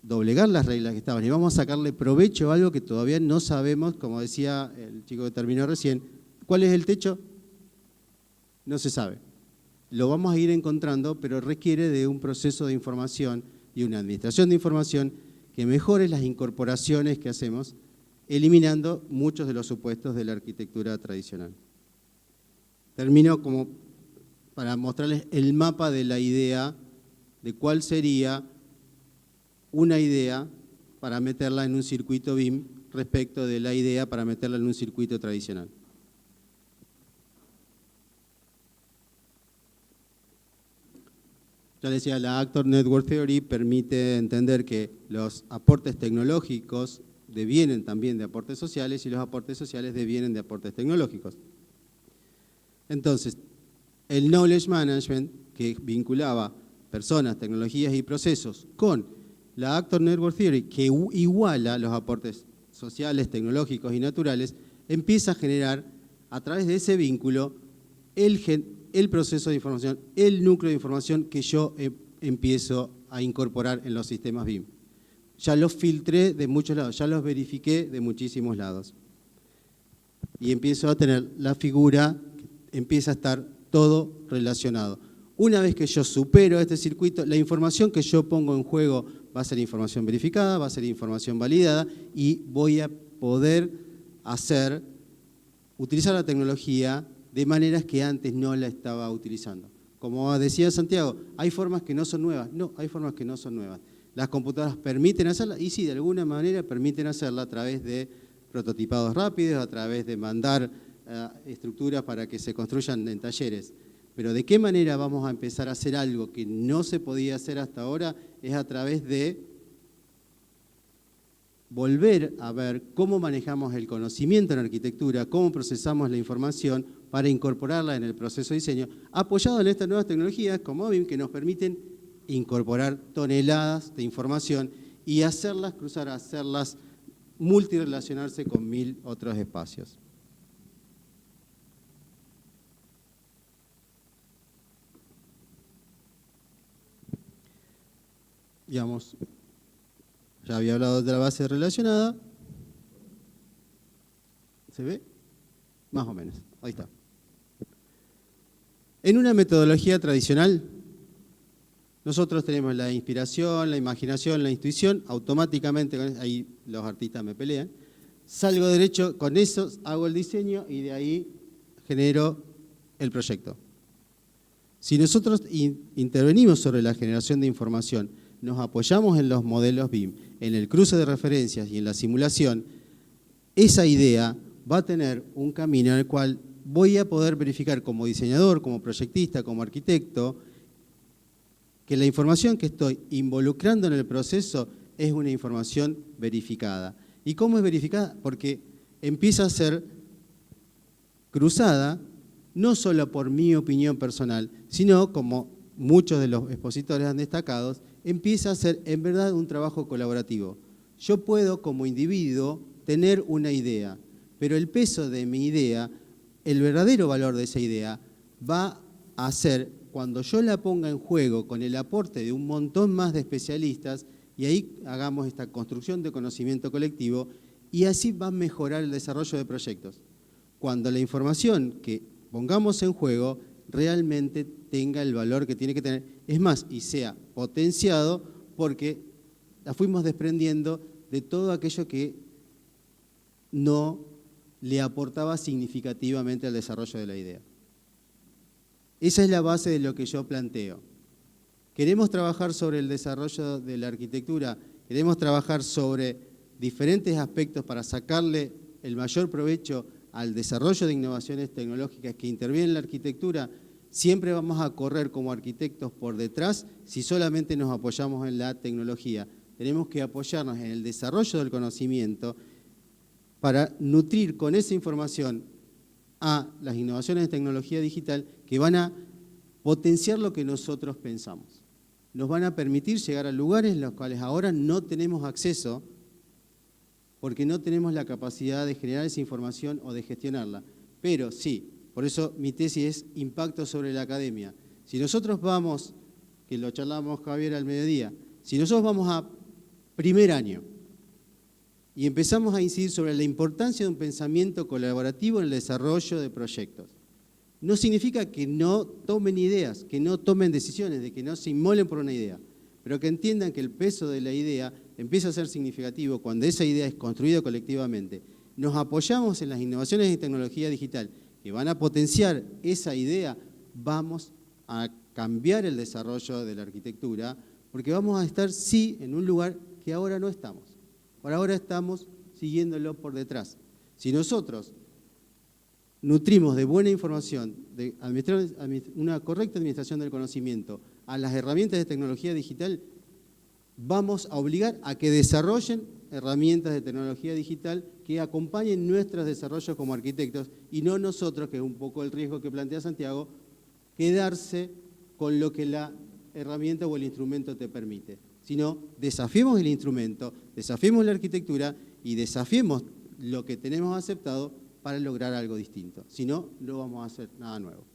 doblegar las reglas que estaban y vamos a sacarle provecho a algo que todavía no sabemos, como decía el chico que terminó recién. ¿Cuál es el techo? No se sabe. Lo vamos a ir encontrando, pero requiere de un proceso de información y una administración de información que mejore las incorporaciones que hacemos, eliminando muchos de los supuestos de la arquitectura tradicional. Termino como para mostrarles el mapa de la idea de cuál sería una idea para meterla en un circuito BIM respecto de la idea para meterla en un circuito tradicional. Ya les decía, la Actor Network Theory permite entender que los aportes tecnológicos devienen también de aportes sociales y los aportes sociales devienen de aportes tecnológicos. Entonces, el Knowledge Management, que vinculaba personas, tecnologías y procesos con la Actor Network Theory, que iguala los aportes sociales, tecnológicos y naturales, empieza a generar, a través de ese vínculo, el proceso de información, el núcleo de información que yo empiezo a incorporar en los sistemas BIM. Ya los filtré de muchos lados, ya los verifiqué de muchísimos lados. Y empiezo a tener la figura, empieza a estar todo relacionado. Una vez que yo supero este circuito, la información que yo pongo en juego va a ser información verificada, va a ser información validada y voy a poder utilizar la tecnología de maneras que antes no la estaba utilizando. Como decía Santiago, hay formas que no son nuevas. No, hay formas que no son nuevas. Las computadoras permiten hacerla y sí, de alguna manera permiten hacerla a través de prototipados rápidos, a través de mandar estructuras para que se construyan en talleres. Pero ¿de qué manera vamos a empezar a hacer algo que no se podía hacer hasta ahora? Es a través de volver a ver cómo manejamos el conocimiento en arquitectura, cómo procesamos la información para incorporarla en el proceso de diseño, apoyado en estas nuevas tecnologías como BIM que nos permiten incorporar toneladas de información y hacerlas cruzar, hacerlas multirelacionarse con 1000 otros espacios. Digamos, ya había hablado de la base relacionada. ¿Se ve? Más o menos, ahí está. En una metodología tradicional, nosotros tenemos la inspiración, la imaginación, la intuición, automáticamente, ahí los artistas me pelean, salgo derecho, con eso hago el diseño y de ahí genero el proyecto. Si nosotros intervenimos sobre la generación de información, nos apoyamos en los modelos BIM, en el cruce de referencias y en la simulación, esa idea va a tener un camino en el cual voy a poder verificar como diseñador, como proyectista, como arquitecto, que la información que estoy involucrando en el proceso es una información verificada. ¿Y cómo es verificada? Porque empieza a ser cruzada no solo por mi opinión personal, sino, como muchos de los expositores han destacado, empieza a ser en verdad un trabajo colaborativo. Yo puedo como individuo tener una idea, pero el peso de mi idea, el verdadero valor de esa idea, va a ser cuando yo la ponga en juego con el aporte de un montón más de especialistas y ahí hagamos esta construcción de conocimiento colectivo y así va a mejorar el desarrollo de proyectos. Cuando la información que pongamos en juego realmente tenga el valor que tiene que tener, es más, y sea potenciado porque la fuimos desprendiendo de todo aquello que no le aportaba significativamente al desarrollo de la idea. Esa es la base de lo que yo planteo. Queremos trabajar sobre el desarrollo de la arquitectura, queremos trabajar sobre diferentes aspectos para sacarle el mayor provecho al desarrollo de innovaciones tecnológicas que intervienen en la arquitectura. Siempre vamos a correr como arquitectos por detrás si solamente nos apoyamos en la tecnología. Tenemos que apoyarnos en el desarrollo del conocimiento para nutrir con esa información a las innovaciones de tecnología digital que van a potenciar lo que nosotros pensamos. Nos van a permitir llegar a lugares en los cuales ahora no tenemos acceso porque no tenemos la capacidad de generar esa información o de gestionarla. Pero sí, por eso mi tesis es impacto sobre la academia. Si nosotros vamos, que lo charlamos Javier al mediodía, si nosotros vamos a primer año y empezamos a incidir sobre la importancia de un pensamiento colaborativo en el desarrollo de proyectos, no significa que no tomen ideas, que no tomen decisiones, de que no se inmolen por una idea, pero que entiendan que el peso de la idea empieza a ser significativo cuando esa idea es construida colectivamente. Nos apoyamos en las innovaciones en tecnología digital que van a potenciar esa idea, vamos a cambiar el desarrollo de la arquitectura, porque vamos a estar, sí, en un lugar que ahora no estamos. Por ahora estamos siguiéndolo por detrás. Si nosotros nutrimos de buena información, de una correcta administración del conocimiento, a las herramientas de tecnología digital, vamos a obligar a que desarrollen herramientas de tecnología digital que acompañen nuestros desarrollos como arquitectos y no nosotros, que es un poco el riesgo que plantea Santiago, quedarse con lo que la herramienta o el instrumento te permite, sino desafiemos el instrumento, desafiemos la arquitectura y desafiemos lo que tenemos aceptado para lograr algo distinto. Si no, no vamos a hacer nada nuevo.